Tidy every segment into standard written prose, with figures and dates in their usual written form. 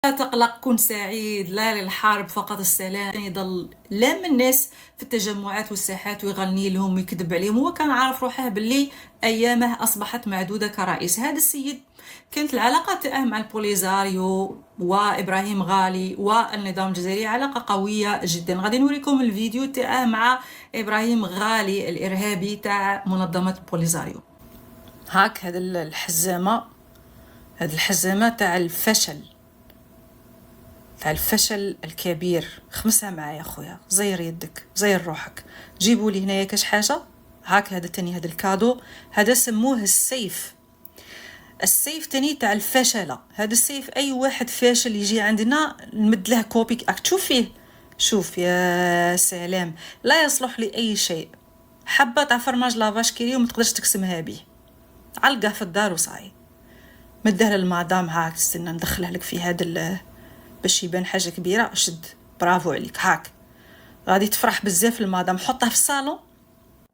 لا تقلق، كن سعيد، لا للحرب فقط السلام. كان يضل لام الناس في التجمعات والساحات ويغني لهم ويكذب عليهم. هو كان عارف روحه باللي ايامه اصبحت معدوده كرئيس. هذا السيد كانت العلاقه تاعه مع البوليزاريو وابراهيم غالي والنظام الجزائري علاقه قويه جدا. غادي نوريكم الفيديو تاعه مع ابراهيم غالي الارهابي تاع منظمه البوليزاريو. هاك هذا الحزامه، هذه الحزامه تاع الفشل، تاع الفشل الكبير. خمسها معايا خويا، زير يدك، زير روحك. جيبوا لي هنايا كاش حاجه. هاك هذا تاني، هذا الكادو، هذا سموه السيف. السيف تاني تاع الفشله. هذا السيف اي واحد فاشل يجي عندنا نمد له كوبي. تشوف فيه، شوف يا سلام، لا يصلح لاي شيء. حبه تاع فرماج لافاش كيري وما تقدرش تقسمها به. علقه في الدار وصاي. مدها للمدام. هاك استنى ندخلها لك في هذا باش يبان حاجه كبيره. شد، برافو عليك. هاك غادي تفرح بزاف المدام. حطها في الصالون.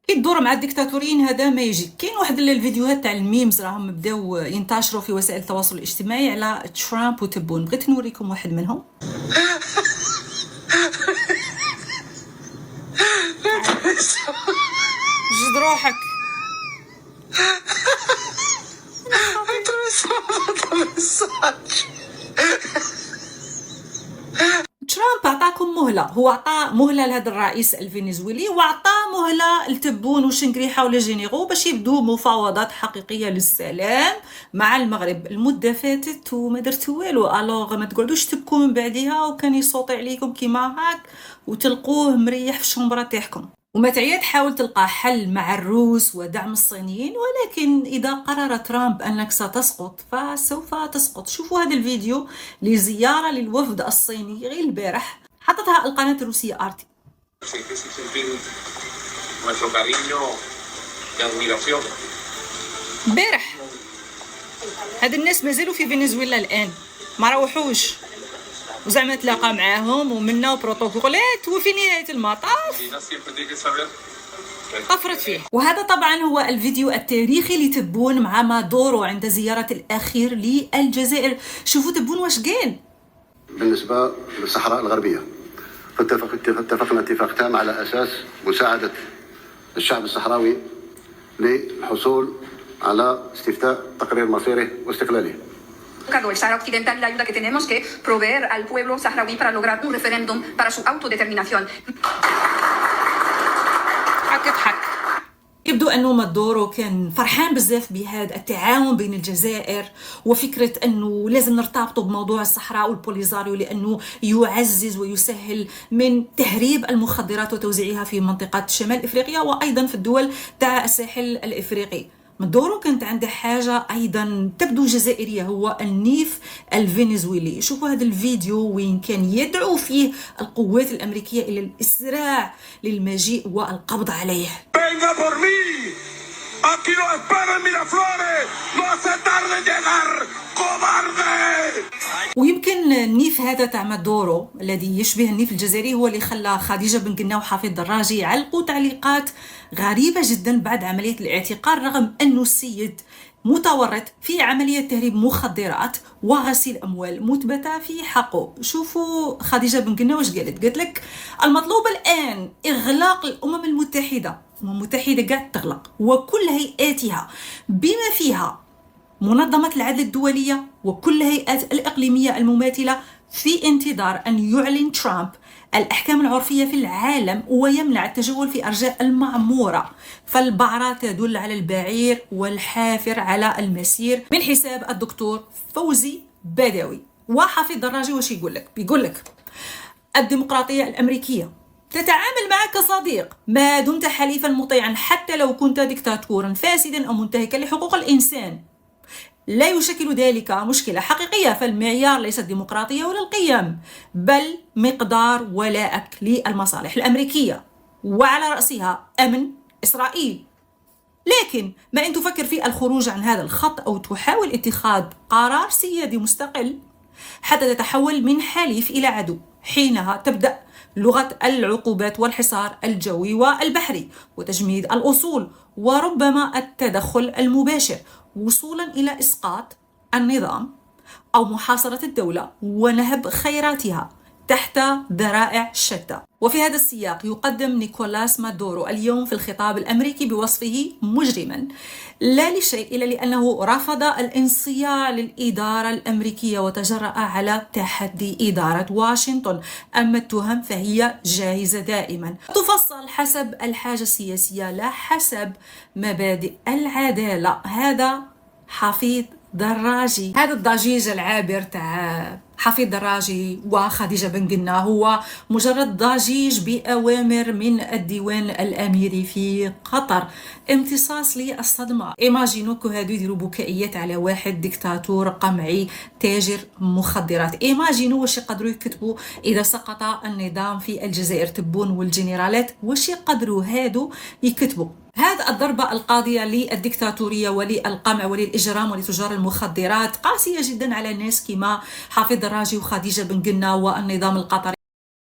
كي تدور مع الديكتاتوريين هذا ما يجي. كاين واحد الفيديوهات تاع الميمز راهم بداو ينتشروا في وسائل التواصل الاجتماعي على ترامب وتبون. بغيت نوريكم واحد منهم. جد روحك. ترامب عطاكم مهله. هو عطى مهله لهذا الرئيس الفنزويلي وعطى مهله لتبون وشنقريحه ولا جينيرو باش يبدو مفاوضات حقيقيه للسلام مع المغرب. المده فاتت وما درتوا والو. الوغ ما تقعدوش تبكوا من بعدها وكان يصوتي عليكم كيما هاك وتلقوه مريح في الشومبره تاعكم. وما تعيا تحاول تلقى حل مع الروس ودعم الصينيين، ولكن إذا قرر ترامب أنك ستسقط فسوف تسقط. شوفوا هذا الفيديو لزيارة للوفد الصيني غير البارح، حطتها القناة الروسية آرتي. بارح هاد الناس مازالوا في فنزويلا الآن، ما روحوش، وزعما تلاقى معاهم ومنا بروتوكولات، وفي نهاية المطاف طفرت فيه. وهذا طبعا هو الفيديو التاريخي لتبون مع مادورو عند زيارة الأخير للجزائر. شوفوا تبون واش قال. بالنسبة للصحراء الغربية اتفقنا اتفاق تام على أساس مساعدة الشعب الصحراوي للحصول على استفتاء تقرير مصيره واستقلاله. El Sahara Occidental la ayuda que tenemos que proveer al pueblo saharaui para lograr un referéndum para su autodeterminación. حك يبدو أنه مادورو كان فرحان بزاف بهذا التعاون بين الجزائر وفكرة أنه لازم نرتبطوا بموضوع الصحراء والبوليزاريو لأنه يعزز ويسهل من تهريب المخدرات وتوزيعها في منطقة شمال إفريقيا وأيضا في الدول تاع الساحل الإفريقي. مادورو كانت عنده حاجة أيضا تبدو جزائرية، هو النيف الفنزويلي. شوفوا هذا الفيديو وين كان يدعو فيه القوات الأمريكية إلى الإسراع للمجيء والقبض عليه. ويمكن النيف هذا تاع مادورو الذي يشبه النيف الجزائري هو اللي خلى خديجة بن قنا وحفيظ دراجي يعلقوا تعليقات غريبة جدا بعد عملية الاعتقال، رغم أنه السيد متورط في عملية تهريب مخدرات وغسيل أموال مثبتة في حقه. شوفوا خديجة بن قنا واش قالت لك: المطلوب الآن إغلاق الأمم المتحدة. الأمم المتحدة قاعد تغلق وكل هيئاتها بما فيها منظمة العدل الدولية وكل الهيئات الإقليمية المماثلة في انتظار أن يعلن ترامب الأحكام العرفية في العالم ويمنع التجول في أرجاء المعمورة. فالبعرة تدل على البعير والحافر على المسير، من حساب الدكتور فوزي بدوي. وحفيظ دراجي واش يقول لك؟ بيقول لك: الديمقراطية الأمريكية تتعامل معك كصديق ما دمت حليفا مطيعا، حتى لو كنت ديكتاتورا فاسدا أو منتهكا لحقوق الإنسان. لا يشكل ذلك مشكلة حقيقية، فالمعيار ليس الديمقراطية ولا القيم، بل مقدار ولائك للمصالح الأمريكية وعلى رأسها أمن إسرائيل. لكن ما إن تفكر في الخروج عن هذا الخط أو تحاول اتخاذ قرار سيادي مستقل حتى تتحول من حليف إلى عدو، حينها تبدأ لغة العقوبات والحصار الجوي والبحري وتجميد الأصول وربما التدخل المباشر وصولا إلى إسقاط النظام أو محاصرة الدولة ونهب خيراتها تحت ذرائع شتى. وفي هذا السياق يقدم نيكولاس مادورو اليوم في الخطاب الأمريكي بوصفه مجرما، لا لشيء إلا لأنه رفض الانصياع للإدارة الأمريكية وتجرأ على تحدي إدارة واشنطن. أما التهم فهي جاهزة دائما، تفصل حسب الحاجة السياسية لا حسب مبادئ العدالة. هذا حفيظ دراجي، هذا الضجيج العابر تاع حفيظ دراجي وخديجة بن قنا هو مجرد ضجيج بأوامر من الديوان الأميري في قطر، امتصاص للصدمة. ايماجينو كو هادو يديروا بكائيات على واحد ديكتاتور قمعي تاجر مخدرات. ايماجينو واش يقدروا يكتبوا إذا سقط النظام في الجزائر، تبون والجنرالات واش يقدروا هادو يكتبوا. هذا الضربة القاضية للديكتاتورية وللقمع وللإجرام ولتجار المخدرات قاسية جدا على ناس كما حفيظ دراجي وخديجة بن قنا والنظام القطري.